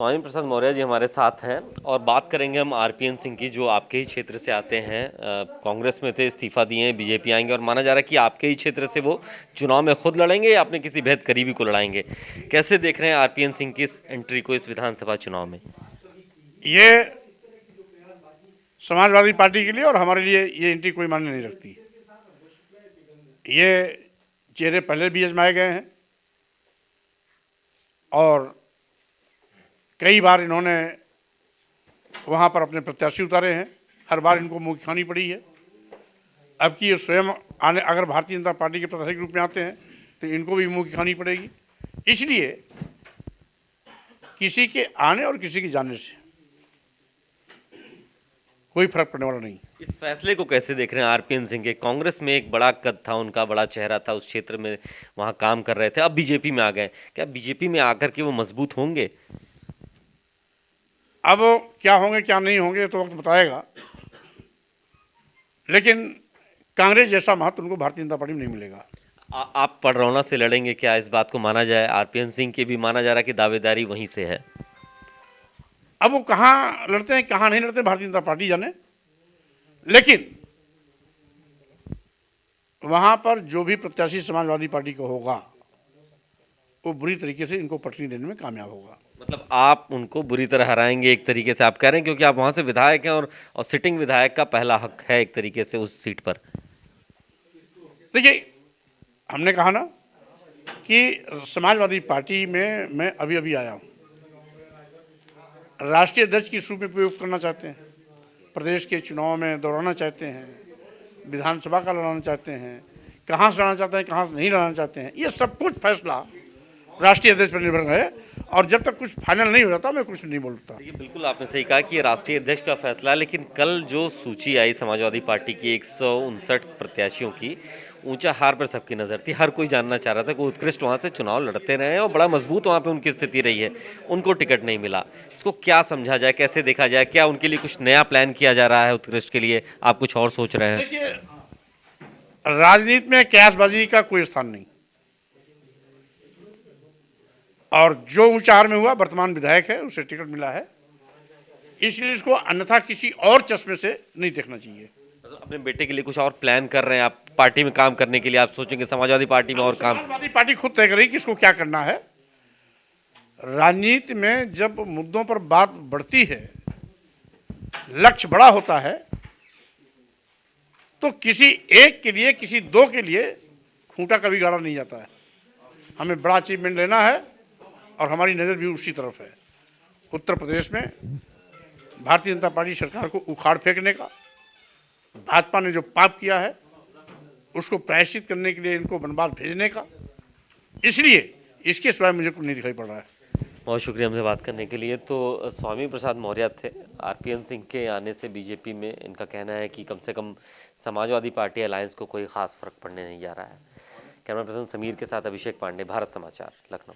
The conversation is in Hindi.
स्वामी प्रसाद मौर्य जी हमारे साथ हैं और बात करेंगे हम आरपीएन सिंह की, जो आपके ही क्षेत्र से आते हैं। कांग्रेस में थे, इस्तीफा दिए हैं, बीजेपी आएंगे और माना जा रहा है कि आपके ही क्षेत्र से वो चुनाव में खुद लड़ेंगे या अपने किसी बेहद करीबी को लड़ाएंगे। कैसे देख रहे हैं आरपीएन सिंह की इस एंट्री को इस विधानसभा चुनाव में? ये समाजवादी पार्टी के लिए और हमारे लिए ये एंट्री कोई मायने नहीं रखती। ये चेहरे पहले भी आजमाए गए हैं और कई बार इन्होंने वहाँ पर अपने प्रत्याशी उतारे हैं। हर बार इनको मुँह की खानी पड़ी है। अब की ये स्वयं आने अगर भारतीय जनता पार्टी के प्रत्याशी के रूप में आते हैं तो इनको भी मुँह की खानी पड़ेगी। इसलिए किसी के आने और किसी के जाने से कोई फर्क पड़ने वाला नहीं। इस फैसले को कैसे देख रहे हैं आरपीएन सिंह के? कांग्रेस में एक बड़ा कद था, उनका बड़ा चेहरा था, उस क्षेत्र में वहाँ काम कर रहे थे, अब बीजेपी में आ गए। क्या बीजेपी में आकर के वो मजबूत होंगे? अब क्या होंगे क्या नहीं होंगे तो वक्त बताएगा, लेकिन कांग्रेस जैसा महत्व उनको भारतीय जनता पार्टी में नहीं मिलेगा। आप पडरौना से लड़ेंगे क्या? इस बात को माना जाए, आरपीएन सिंह की भी माना जा रहा है कि दावेदारी वहीं से है। अब वो कहाँ लड़ते हैं कहाँ नहीं लड़ते भारतीय जनता पार्टी जाने, लेकिन वहां पर जो भी प्रत्याशी समाजवादी पार्टी को होगा वो बुरी तरीके से इनको पटरी देने में कामयाब होगा। मतलब आप उनको बुरी तरह हराएंगे एक तरीके से, आप कह रहे हैं, क्योंकि आप वहां से विधायक हैं और सिटिंग विधायक का पहला हक है एक तरीके से उस सीट पर। देखिए, हमने कहा ना कि समाजवादी पार्टी में मैं अभी अभी आया हूँ। राष्ट्रीय अध्यक्ष के रूप में प्रयोग करना चाहते हैं, प्रदेश के चुनाव में दौड़ाना चाहते हैं, विधानसभा का लड़ाना चाहते हैं, कहाँ से लड़ना चाहते हैं कहाँ से नहीं लड़ना चाहते हैं, ये सब कुछ फैसला राष्ट्रीय अध्यक्ष पर निर्भर है। और जब तक कुछ फाइनल नहीं हो जाता मैं कुछ नहीं बोलता। देखिए, बिल्कुल आपने सही कहा कि ये राष्ट्रीय अध्यक्ष का फैसला है, लेकिन कल जो सूची आई समाजवादी पार्टी की 159 प्रत्याशियों की, ऊंचा हार पर सबकी नज़र थी। हर कोई जानना चाह रहा था कि उत्कृष्ट वहां से चुनाव लड़ते रहे और बड़ा मजबूत वहां पे उनकी स्थिति रही है, उनको टिकट नहीं मिला। इसको क्या समझा जाए, कैसे देखा जाए? क्या उनके लिए कुछ नया प्लान किया जा रहा है उत्कृष्ट के लिए? आप कुछ और सोच रहे हैं? देखिए, राजनीति में कैशबाजी का कोई स्थान नहीं, और जो ऊंचा हार में हुआ वर्तमान विधायक है उसे टिकट मिला है, इसलिए इसको अन्यथा किसी और चश्मे से नहीं देखना चाहिए। अपने बेटे के लिए कुछ और प्लान कर रहे हैं आप? पार्टी में काम करने के लिए आप सोचेंगे समाजवादी पार्टी में और काम? समाजवादी पार्टी खुद तय करेगी कि इसको क्या करना है। राजनीति में जब मुद्दों पर बात बढ़ती है, लक्ष्य बड़ा होता है, तो किसी एक के लिए किसी दो के लिए खूंटा कभी गाड़ा नहीं जाता है। हमें बड़ा अचीवमेंट लेना है और हमारी नज़र भी उसी तरफ है। उत्तर प्रदेश में भारतीय जनता पार्टी सरकार को उखाड़ फेंकने का, भाजपा ने जो पाप किया है उसको प्रायश्चित करने के लिए इनको वनवास भेजने का, इसलिए इसके सिवाय मुझे कुछ नहीं दिखाई पड़ रहा है। बहुत शुक्रिया हमसे बात करने के लिए। तो स्वामी प्रसाद मौर्य थे। आरपीएन सिंह के आने से बीजेपी में इनका कहना है कि कम से कम समाजवादी पार्टी अलायंस को कोई खास फर्क पड़ने नहीं जा रहा है। कैमरा पर्सन समीर के साथ अभिषेक पांडे, भारत समाचार, लखनऊ।